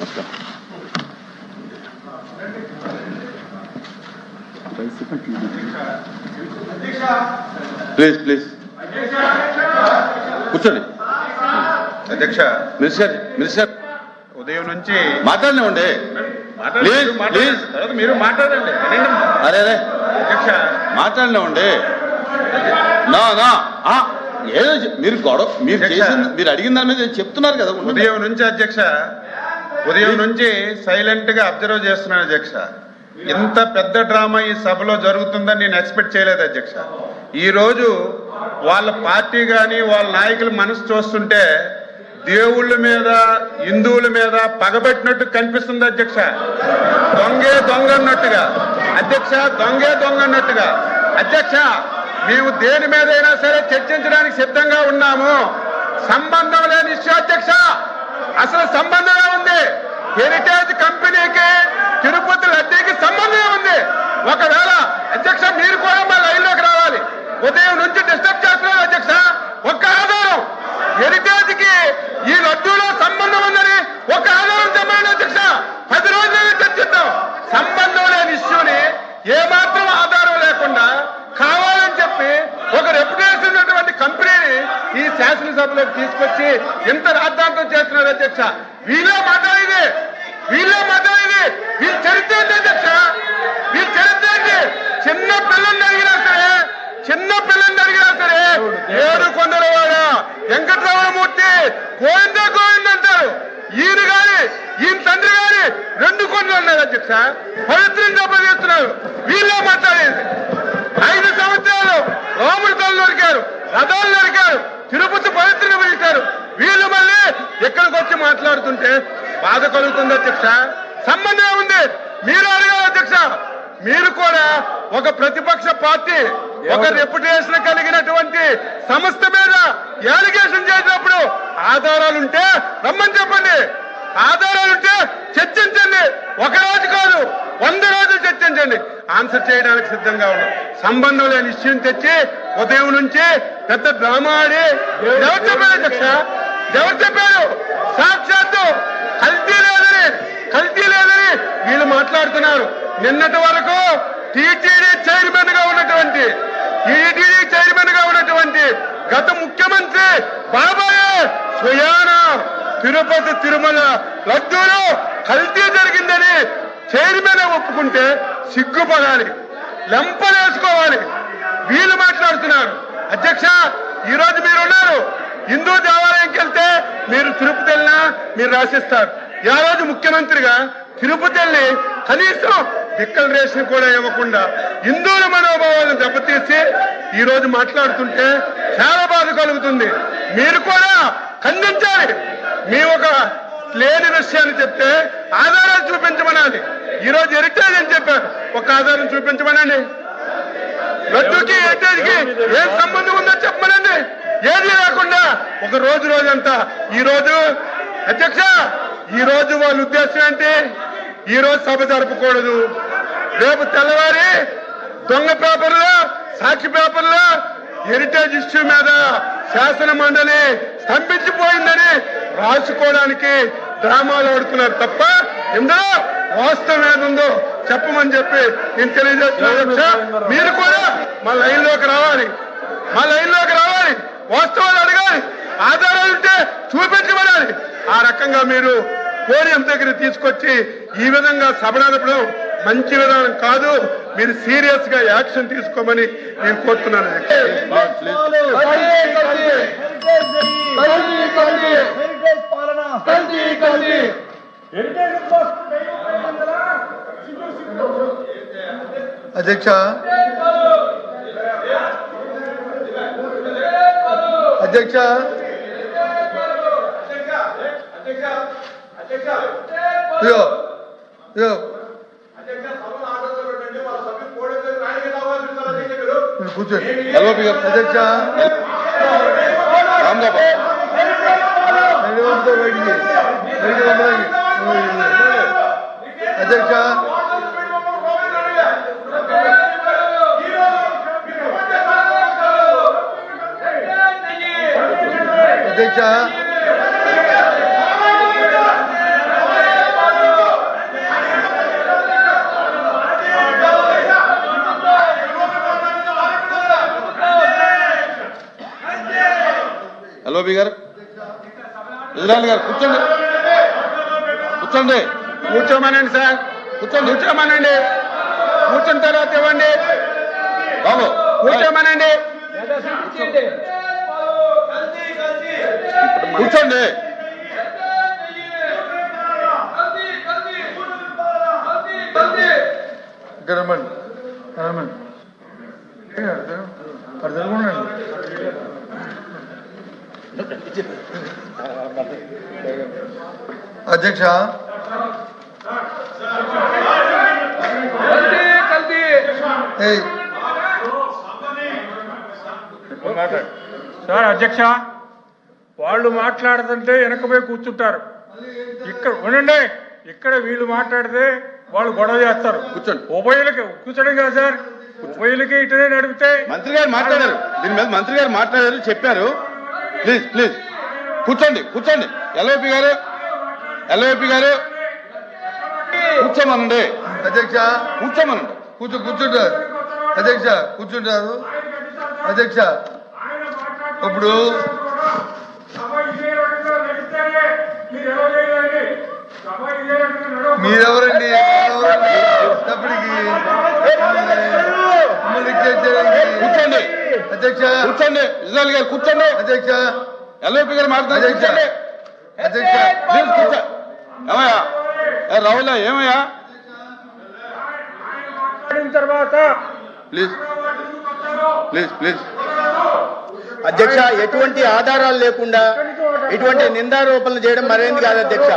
నమస్కారం. Please please కూర్చోండి. అధ్యక్ష, మినిస్టర్ ఉదయం నుంచి మాట్లాడినామండి. మీరు మాట్లాడండి. అరే అరే అధ్యక్ష, మాట్లాడినామండి. నా ఏదో మీరు గొడవ మీరు చేసింది మీరు అడిగిన దాని మీద చెప్తున్నారు కదా. ఉదయం నుంచి అధ్యక్ష, ఉదయం నుంచి సైలెంట్ గా అబ్జర్వ్ చేస్తున్నాను అధ్యక్ష. ఇంత పెద్ద డ్రామా ఈ సభలో జరుగుతుందని నేను ఎక్స్పెక్ట్ చేయలేదు అధ్యక్ష. ఈ రోజు వాళ్ళ పార్టీ కానీ వాళ్ళ నాయకుల మనసు చూస్తుంటే దేవుళ్ళ మీద హిందువుల మీద పగబెట్టినట్టు కనిపిస్తుంది అధ్యక్ష. దొంగే దొంగ అన్నట్టుగా అధ్యక్ష, దొంగే దొంగ అన్నట్టుగా అధ్యక్ష. మేము దేని మీదైనా సరే చర్చించడానికి సిద్ధంగా ఉన్నాము. సంబంధం లేని ఇష్యూ అధ్యక్ష. అసలు సంబంధమే ఉంది. హెరిటేజ్ కంపెనీకి తిరుపతి లడ్డీకి సంబంధమే ఉంది. ఒకవేళ అధ్యక్ష మీరు కూడా మా లైన్లోకి రావాలి. ఉదయం నుంచి డిస్టర్బ్ చేస్తున్నారు అధ్యక్ష. ఒక్క ఆధారం హెరిటేజ్ కి ఈ లడ్డూలో సంబంధం ఉందని ఒక ఆధారం చెప్పండి అధ్యక్ష. 10 రోజులైనా చర్చిద్దాం. సంబంధం లేని ఇష్యూని ఏమాత్రం ఆధారం లేకుండా కావాలని చెప్పి ఒక రెప్యుటేషన్ ఉన్నటువంటి కంపెనీని ఈ శాసనసభలోకి తీసుకొచ్చి ఇంత రాద్ధాంతం చేస్తున్నారు అధ్యక్ష. వీళ్ళే మాట్లాడేది వీళ్ళ చరిత్ర ఏంటి అధ్యక్ష? వీళ్ళ చరిత్ర ఏంటి? చిన్న పిల్లల్ని అడిగినా సరే ఏడు కొండలవాడ వెంకటరమణమూర్తి గోవిందా గోవింద అంటారు. ఈయన గాని ఈయన తండ్రి గాని 2 కొండలు ఉన్నారు అధ్యక్ష. పవిత్రంగా చేస్తున్నారు. వీళ్ళే మాట్లాడేది. 5 సంవత్సరాలు రాముడి తల్లి నరికారు, రథాలు నరికారు, తిరుపతి పవిత్రంగా పిలిచారు. వీళ్ళు మళ్ళీ ఎక్కడికి వచ్చి మాట్లాడుతుంటే బాధ కలుగుతుంది అధ్యక్ష. సంబంధం ఉంది. మీరు అడగాలి అధ్యక్ష. మీరు కూడా ఒక ప్రతిపక్ష పార్టీ ఒక రెప్యుటేషన్ కలిగినటువంటి సంస్థ మీద అలిగేషన్ చేసినప్పుడు ఆధారాలుంటే రమ్మని చెప్పండి. ఆధారాలుంటే చర్చించండి. 1 రోజు కాదు 100 రోజులు చర్చించండి. ఆన్సర్ చేయడానికి సిద్ధంగా ఉన్నాం. సంబంధం లేని విషయం తెచ్చి ఉదయం నుంచి పెద్ద డ్రామా ఆడి ఎవరు చెప్పారు అధ్యక్ష? ఎవరు చెప్పారు? సాక్షాత్తు కల్తీ లేదని వీళ్ళు మాట్లాడుతున్నారు. నిన్నటి వరకు టీటీడీ చైర్మన్ గా ఉన్నటువంటి గత ముఖ్యమంత్రి బాబాయ్ స్వయాన తిరుపతి తిరుమల లడ్డూలో కల్తీ జరిగిందని చైర్మన్ ఒప్పుకుంటే సిగ్గుపడాలి, లెంపలేసుకోవాలి. వీళ్ళు మాట్లాడుతున్నారు అధ్యక్ష. ఈ రోజు మీరున్నారు. హిందూ దేవాలయంకి వెళ్తే మీరు తిరుపతి వెళ్ళినా మీరు రాసిస్తారు. ఆ రోజు ముఖ్యమంత్రిగా తిరుపతి వెళ్ళి కనీసం డిక్లరేషన్ కూడా ఇవ్వకుండా హిందువుల మనోభావాలను దెబ్బతీసి ఈ రోజు మాట్లాడుతుంటే చాలా బాధ కలుగుతుంది. మీరు కూడా ఖండించాలి. మీ ఒక లేని విషయాన్ని చెప్తే ఆధారాలు చూపించమనాలి. ఈ రోజు హెరిటేజ్ అని చెప్పారు, ఒక ఆధారం చూపించమనండి. లడ్డూకి హెరిటేజ్కి ఏం సంబంధం ఉందో చెప్పమనండి. ఏది లేకుండా ఒక రోజంతా ఈ రోజు అధ్యక్ష, ఈ రోజు వాళ్ళ ఉద్దేశం ఏంటి? ఈ రోజు సభ జరపకూడదు. రేపు తెల్లవారి దొంగ పేపర్లో, సాక్షి పేపర్లో హెరిటేజ్ ఇష్యూ మీద శాసన మండలి స్తంభించిపోయిందని రాసుకోవడానికి డ్రామాలు ఆడుతున్నారు తప్ప ఇందులో వాస్తవం ఏదుందో చెప్పమని చెప్పి నేను తెలియజేస్తున్నాను. మీరు కూడా మా లైన్లోకి రావాలి. వాస్తవాలు అడగాలి. ఆధారాలు ఉంటే చూపించబడాలి. ఆ రకంగా మీరు పోడియం దగ్గర తీసుకొచ్చి ఈ విధంగా సభ నడపడం మంచి విధానం కాదు. మీరు సీరియస్ గా యాక్షన్ తీసుకోమని నేను కోరుతున్నాను. అధ్యక్ష, అధ్యక్ష కూర్చోండి. అధ్యక్ష అధ్యక్ష అధ్యక్ష ఎల్ఓపి గారు, ఇజ్రాయల్ గారు కూర్చోండి, కూర్చోండి, కూర్చోమనండి సార్, కూర్చోమనండి, కూర్చున్న తర్వాత ఇవ్వండి బాబు, కూర్చోమనండి, కూర్చోండి. ఇక్కడ రమ్మండి, రమ్మండి. అక్కడ జరుగునండి. అధ్యక్ష, ఏయ్ సార్ అధ్యక్ష, వాళ్ళు మాట్లాడుతుంటే వెనకపోయి కూర్చుంటారు. ఇక్కడ ఉండండి, ఇక్కడ వీళ్ళు మాట్లాడితే వాళ్ళు గొడవ చేస్తారు. కూర్చోండి. ఉభయులకి కూర్చోండి కదా సార్, ఉభయులకి ఇటనే నడిపితే. మంత్రి గారు మాట్లాడారు, దీని మీద మంత్రి గారు మాట్లాడారు, చెప్పారు. ప్లీజ్ ప్లీజ్ కూర్చోండి, కూర్చోండి. ఎల్ఓపి గారు, ఎల్ఓపి గారు కూర్చోమనండి. అధ్యక్ష, కూర్చోమనండి. కూర్చుంటారు. అధ్యక్ష కూర్చుంటారు. అధ్యక్ష, ఇప్పుడు మీరెవరండి? తప్పటికి కూర్చోండి అధ్యక్ష, కూర్చోండి. ఇజ్రాయల్ గారు కూర్చోండి. అధ్యక్ష, ఎల్ఓపి గారు మాట్లాడారు, కూర్చోండి. అధ్యక్ష, ప్లీజ్ కూర్చో. ఏమయ్యా రావులా, ఏమయ్యా తర్వాత ప్లీజ్ ప్లీజ్ ప్లీజ్. అధ్యక్ష, ఎటువంటి ఆధారాలు లేకుండా ఇటువంటి నిందారోపణలు చేయడం మరేంది కాదు అధ్యక్ష.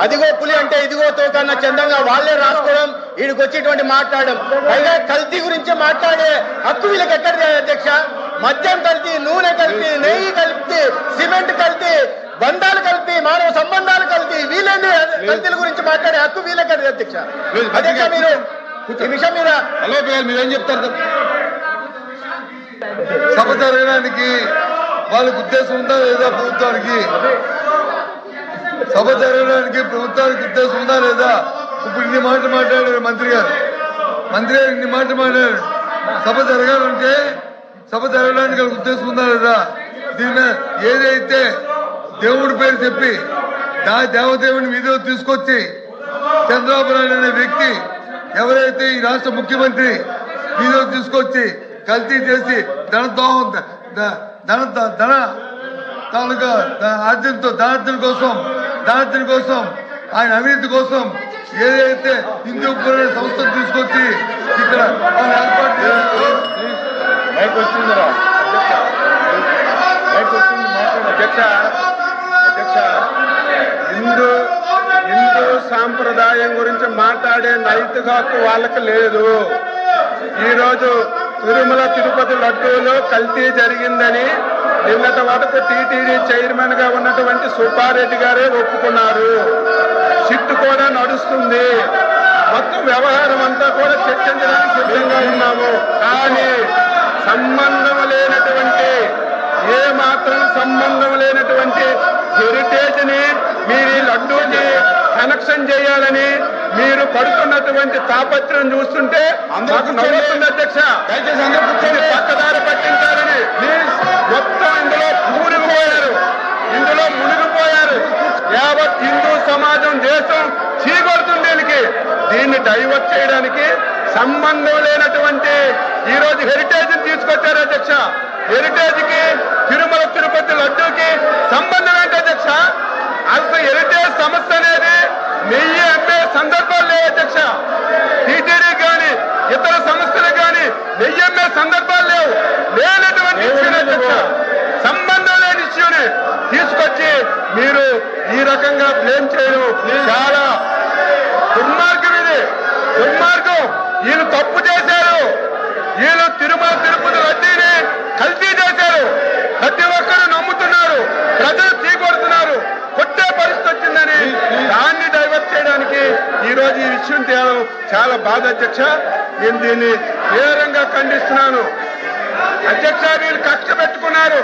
అదిగో పులి అంటే ఇదిగో తోకన్న చందంగా వాళ్ళే రాసుకోవడం, వీడికి వచ్చేటువంటి మాట్లాడడం, పైగా కల్తీ గురించి మాట్లాడే హక్కు వీళ్ళకి ఎక్కడిది అధ్యక్ష? మద్యం కల్తీ, నూనె కల్తీ, నెయ్యి కల్తీ, సిమెంట్ కల్తీ, బంధాలు కల్తీ, మానవ సంబంధాలు కల్తీ, వీళ్ళేంది కల్తీల గురించి మాట్లాడే హక్కు వీళ్ళకి అధ్యక్ష. అధ్యక్ష, మీరు ఈ విషయం మీద ఎల్ఓపి గారు మీరేం చెప్తారు? సభ జరగడానికి వాళ్ళకి ఉద్దేశం ఉందా లేదా? ప్రభుత్వానికి సభ జరగడానికి ప్రభుత్వానికి ఉద్దేశం ఉందా లేదా? ఇప్పుడు ఇన్ని మాటలు మాట్లాడారు మంత్రి గారు, ఇన్ని మాటలు మాట్లాడారు. సభ జరగాలంటే సభ జరగడానికి వాళ్ళకి ఉద్దేశం ఉందా లేదా? దీని మీద ఏదైతే దేవుడి పేరు చెప్పి దేవదేవుని వీధిలో తీసుకొచ్చి చంద్రబాబు నాయుడు అనే వ్యక్తి ఎవరైతే ఈ రాష్ట్ర ముఖ్యమంత్రి వీధిలో తీసుకొచ్చి కల్తీ చేసి ధన తాలూకా ధనార్జన కోసం ఆయన అవినీతి కోసం ఏదైతే హిందూ సంస్థను తీసుకొచ్చి ఇక్కడ వాళ్ళు ఏర్పాటు చేశారు. అధ్యక్ష, హిందూ సాంప్రదాయం గురించి మాట్లాడే నైతిక హక్కు వాళ్ళకి లేదు. ఈరోజు తిరుమల తిరుపతి లడ్డూలో కల్తీ జరిగిందని నిన్నటి వరకు టీటీడీ చైర్మన్ గా ఉన్నటువంటి సుబ్బారెడ్డి గారే ఒప్పుకున్నారు. సిట్టు కూడా నడుస్తుంది. మొత్తం వ్యవహారం అంతా కూడా చర్చించడానికి సిద్ధంగా ఉన్నాము. కానీ సంబంధం లేనటువంటి, ఏ మాత్రం సంబంధం లేనటువంటి హెరిటేజ్ ని మీరు ఈ లడ్డూని కనెక్షన్ చేయాలని మీరు పడుతున్నటువంటి తాపత్రం చూస్తుంటే మాకు నవ్వుతుంది అధ్యక్ష. దయచేసి అందరూ కూర్చొని పక్కదారి పట్టించాలని ప్లీజ్. మొత్తం ఇందులో మునిగిపోయారు. యావత్ హిందూ సమాజం, దేశం చీకొడుతుంది దీనికి. దీన్ని డైవర్ట్ చేయడానికి సంబంధం లేనటువంటి ఈరోజు హెరిటేజ్ తీసుకొచ్చారు అధ్యక్ష. హెరిటేజ్ కి తిరుమల తిరుపతి లడ్డూకి సంబంధం ఏంటి అధ్యక్ష? అసలు హెరిటేజ్ సంస్థ అనేది నెయ్యి అమ్మే సందర్భాలు లేవు అధ్యక్ష. టీటీడీ కానీ ఇతర సంస్థలు కానీ నెయ్యి అమ్మే సందర్భాలు లేవు. లేనటువంటి అధ్యక్ష, సంబంధం లేని ఇష్యూని తీసుకొచ్చి మీరు ఈ రకంగా బ్లేమ్ చేయడం చాలా దుర్మార్గం. ఇది దుర్మార్గం. వీళ్ళు తప్పు చేశారు. వీళ్ళు తిరుమల తిరుపతి లడ్డీని కల్తీ చేశారు. ప్రతి ఒక్కరు నమ్ముతున్నారు, ప్రజలు చీకొడుతున్నారు. కొట్టే పరిస్థితి వచ్చిందని దాన్ని డైవర్ట్ చేయడానికి ఈ రోజు ఈ విషయం తేవడం చాలా బాధ అధ్యక్ష. నేను దీన్ని తీవ్రంగా ఖండిస్తున్నాను అధ్యక్ష. వీళ్ళు కక్ష పెట్టుకున్నారు.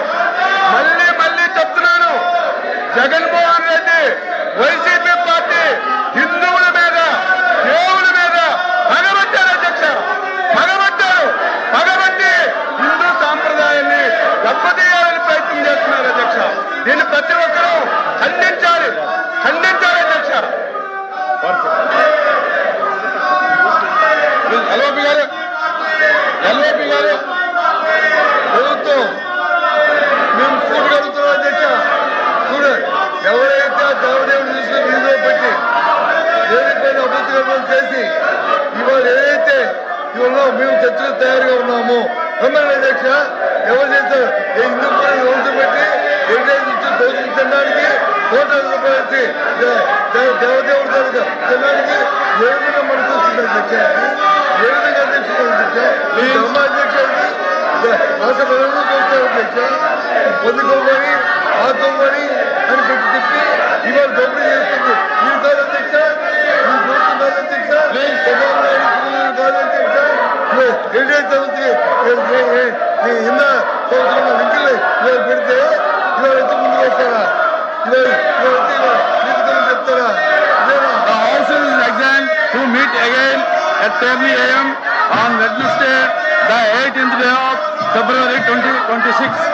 మళ్ళీ చెప్తున్నాను, జగన్మోహన్ రెడ్డి, వైసీపీ పార్టీ హిందువుల మీద, దేవుల మీద పగబట్టారు అధ్యక్ష. పగబట్టి హిందూ సాంప్రదాయాన్ని దెబ్బతీయాలని ప్రయత్నం చేస్తున్నారు అధ్యక్ష. రూపకల్పన చేసి ఇవాళ ఏదైతే ఇవాళ మేము చర్చలు తయారుగా ఉన్నాము రమ్మని అధ్యక్ష ఎవరు చేస్తారు హిందూ రోజు పెట్టి హెరిటేజ్ నుంచి దోషులు తినడానికి కోట్ల రూపాయలు ఇచ్చి దేవదేవుడు తినడానికి ఏ విధంగా మనకు వస్తుంది అధ్యక్ష ఏ విధంగా అధ్యక్షుడు అధ్యక్ష ఈ ధర్మాధ్యక్ష రాష్ట్ర ప్రజలు చూస్తారు అధ్యక్ష పొందుకోమని ఆదుకోమని అని పెట్టి చెప్పి ఇవాళ దోపిడీ చేస్తుంది మీరు కాదు అధ్యక్ష మీరు చూస్తున్నారు అధ్యక్ష కాదు అధ్యక్ష హెరిటేజ్ సంస్థకి హింద సంవత్సరం లింకులు ఇవాళ పెడితే ఇవాళ వచ్చి ముందుకు వస్తారా ఇవాళ చెప్తారా The House is adjourned to meet again at 10 a.m. on Wednesday, the 18th day of February 2026.